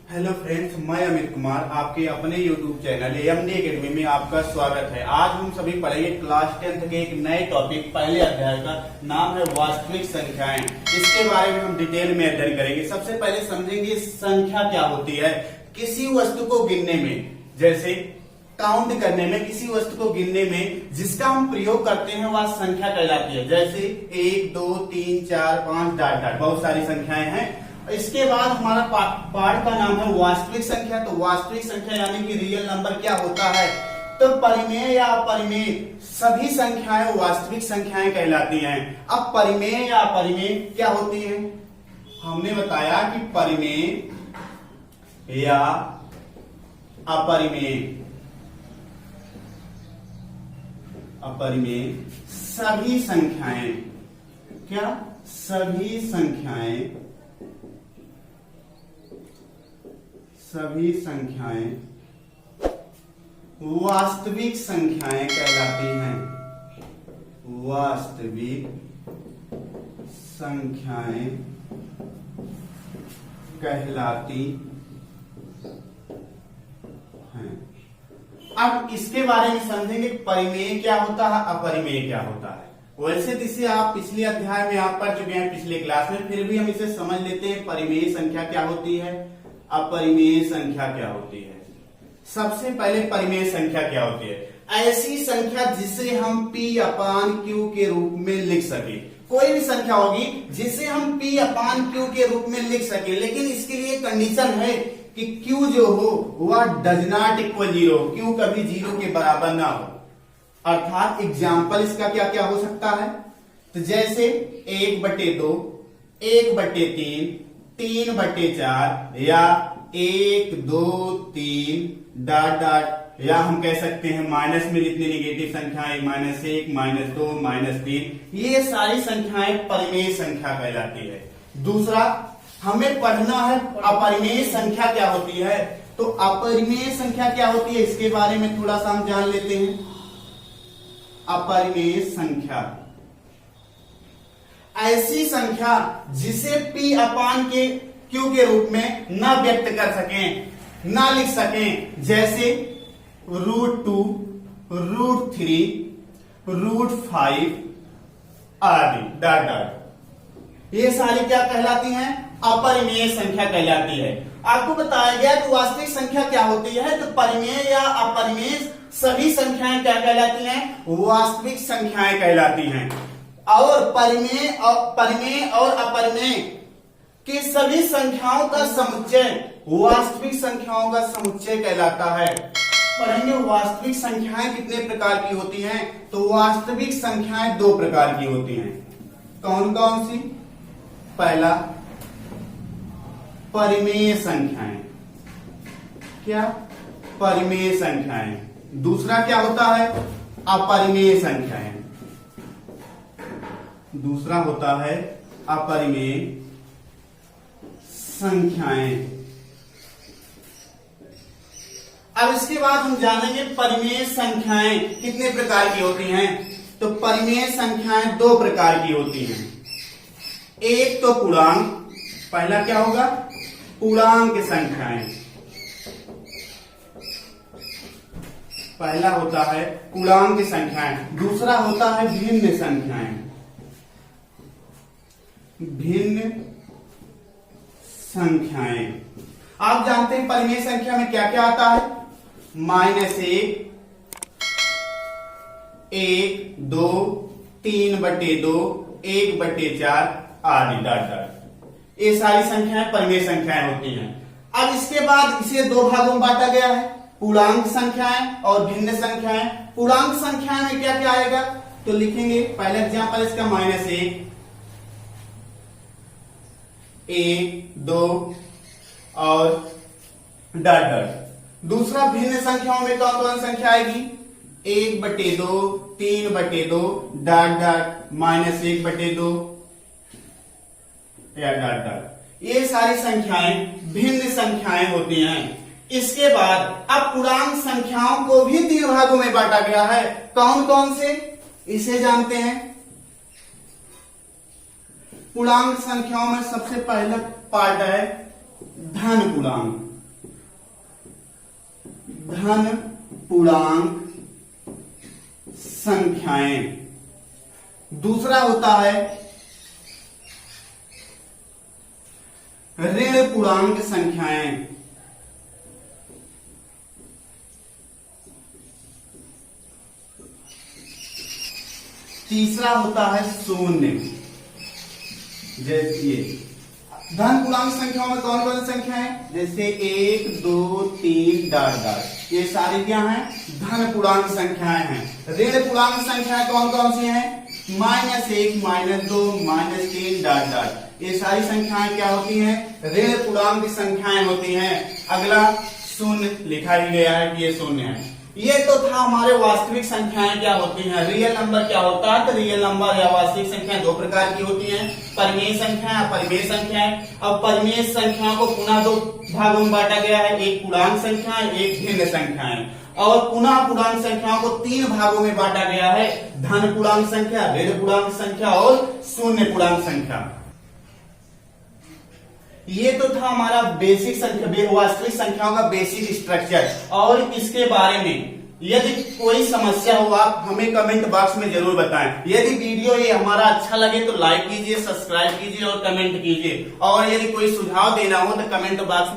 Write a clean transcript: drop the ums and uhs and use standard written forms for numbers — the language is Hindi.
हेलो फ्रेंड्स, मैं अमित कुमार आपके अपने YouTube चैनल एएमडी एकेडमी में आपका स्वागत है। आज हम सभी पढ़ेंगे क्लास 10th के एक नए टॉपिक, पहले अध्याय का नाम है वास्तविक संख्याएं। इसके बारे में हम डिटेल में अध्ययन करेंगे। सबसे पहले समझेंगे संख्या क्या होती है। किसी वस्तु को गिनने में, जैसे काउंट करने में, किसी वस्तु को गिनने में जिसका हम प्रयोग करते हैं वह संख्या कहलाती है। जैसे 1, 2, 3, 4, 5 डॉट डॉट, बहुत सारी संख्याएं हैं। इसके बाद हमारा पार्ट का नाम है वास्तविक संख्या। तो वास्तविक संख्या यानी कि रियल नंबर क्या होता है। तो परिमेय या अपरिमेय सभी संख्याएं वास्तविक संख्याएं कहलाती हैं। अब परिमेय या अपरिमेय क्या होती है, हमने बताया कि परिमेय या अपरिमेय सभी संख्याएं, क्या सभी संख्याएं वास्तविक संख्याएं कहलाती हैं। वास्तविक संख्याएं कहलाती हैं। अब इसके बारे में समझेंगे परिमेय क्या होता है, अपरिमेय क्या होता है। वैसे तो इसे आप पिछले अध्याय में आप पढ़ चुके हैं, पिछले क्लास में, फिर भी हम इसे समझ लेते हैं। परिमेय संख्या क्या होती है, अपरिमेय संख्या क्या होती है। सबसे पहले परिमेय संख्या क्या होती है, ऐसी संख्या जिसे हम P/Q के रूप में लिख सके। कोई भी संख्या होगी जिसे हम P/Q के रूप में लिख सके, लेकिन इसके लिए कंडीशन है कि Q जो हो वह डज नॉट इक्वल 0, Q कभी 0 के बराबर ना हो। अर्थात एग्जाम्पल इसका क्या क्या हो सकता है, तो जैसे 1/2, 1/3, 3/4 या 1, 2, 3 डॉट डॉट, या हम कह सकते हैं माइनस में जितनी निगेटिव संख्याएं -1, -2, -3, ये सारी संख्याएं परिमेय संख्या कहलाती है। दूसरा हमें पढ़ना है अपरिमेय संख्या क्या होती है। तो अपरिमेय संख्या क्या होती है इसके बारे में थोड़ा सा हम जान लेते हैं। अपरिमेय संख्या ऐसी संख्या जिसे P/Q के रूप में न व्यक्त कर सकें, न लिख सकें, जैसे √2, √3, √5 आदि डॉट डॉट। ये सारी क्या कहलाती हैं, अपरिमेय संख्या कहलाती है। आपको बताया गया कि वास्तविक संख्या क्या होती है, तो परिमेय या अपरिमेय सभी संख्याएं क्या कहलाती हैं, वास्तविक संख्याएं कहलाती हैं। और परिमेय और अपरिमेय कि सभी संख्याओं का समुच्चय वास्तविक संख्याओं का समुच्चय कहलाता है। पढ़ेंगे वास्तविक संख्याएं कितने प्रकार की होती हैं। तो वास्तविक संख्याएं 2 प्रकार की होती हैं। कौन कौन सी, पहला परिमेय संख्याएं, क्या परिमेय संख्याएं। दूसरा क्या होता है, अपरिमेय संख्याएं। दूसरा होता है अपरिमेय संख्याएं। अब इसके बाद हम जानेंगे परिमेय संख्याएं कितने प्रकार की होती हैं। तो परिमेय संख्याएं 2 प्रकार की होती हैं। एक तो पूर्णांक, पहला क्या होगा, पूर्णांक संख्याएं। पहला होता है पूर्णांक संख्याएं। दूसरा होता है भिन्न संख्याएं। भिन्न संख्याएं। आप जानते हैं परिमेय संख्या में क्या क्या आता है, -1, 1, 2, 3/2, 1/4 आदि डॉट डॉट। ये सारी संख्याएं परिमेय संख्याएं होती हैं। अब इसके बाद इसे 2 भागों में बांटा गया है, पूर्णांक संख्याएं और भिन्न संख्याएं। पूर्णांक संख्याएं में क्या क्या आएगा, तो लिखेंगे पहले एग्जाम्पल इसका -1, 1, 2 और डॉट डॉट। दूसरा भिन्न संख्याओं में कौन कौन संख्या आएगी, 1/2, 3/2 डॉट डॉट, -1/2 या डॉट डॉट। ये सारी संख्याएं भिन्न संख्याएं होती हैं। इसके बाद अब पूर्णांक संख्याओं को भी 3 भागों में बांटा गया है। कौन कौन से, इसे जानते हैं। पूर्णांक संख्याओं में सबसे पहला पार्ट है धन पूर्णांक। धन पूर्णांक संख्याएं। दूसरा होता है ऋण पूर्णांक संख्याएं। तीसरा होता है शून्य। जैसे ये धन पूर्णांक संख्याओं में कौन कौन सी संख्या है, जैसे 1 2 3 डॉट डॉट, ये सारी क्या हैं, धन पूर्णांक संख्याएं हैं। ऋण पूर्णांक संख्याएं कौन कौन सी हैं, -1 -2 -3 डॉट डॉट, ये सारी संख्याएं क्या होती हैं, ऋण पूर्णांक संख्याएं होती हैं। अगला शून्य लिखा ही गया है कि ये शून्य है। ये तो था हमारे वास्तविक संख्याएं क्या होती हैं, रियल नंबर क्या होता है। तो रियल नंबर या वास्तविक संख्या दो प्रकार की होती हैं, परिमेय संख्या, अपरिमेय संख्याएं। अब परिमेय संख्याओं को पुनः दो भागों में बांटा गया है, एक पूर्णांक संख्या, एक भिन्न संख्याएं। और पुनः पूर्णांक संख्याओं को 3 भागों में बांटा गया है, धन पूर्णांक संख्या, ऋण पूर्णांक संख्या और शून्य पूर्णांक संख्या। ये तो था हमारा बेसिक संख्या, वास्तविक संख्याओं का बेसिक स्ट्रक्चर। और इसके बारे में यदि कोई समस्या हो आप हमें कमेंट बॉक्स में जरूर बताएं। यदि वीडियो ये हमारा अच्छा लगे तो लाइक कीजिए, सब्सक्राइब कीजिए और कमेंट कीजिए। और यदि कोई सुझाव देना हो तो कमेंट बॉक्स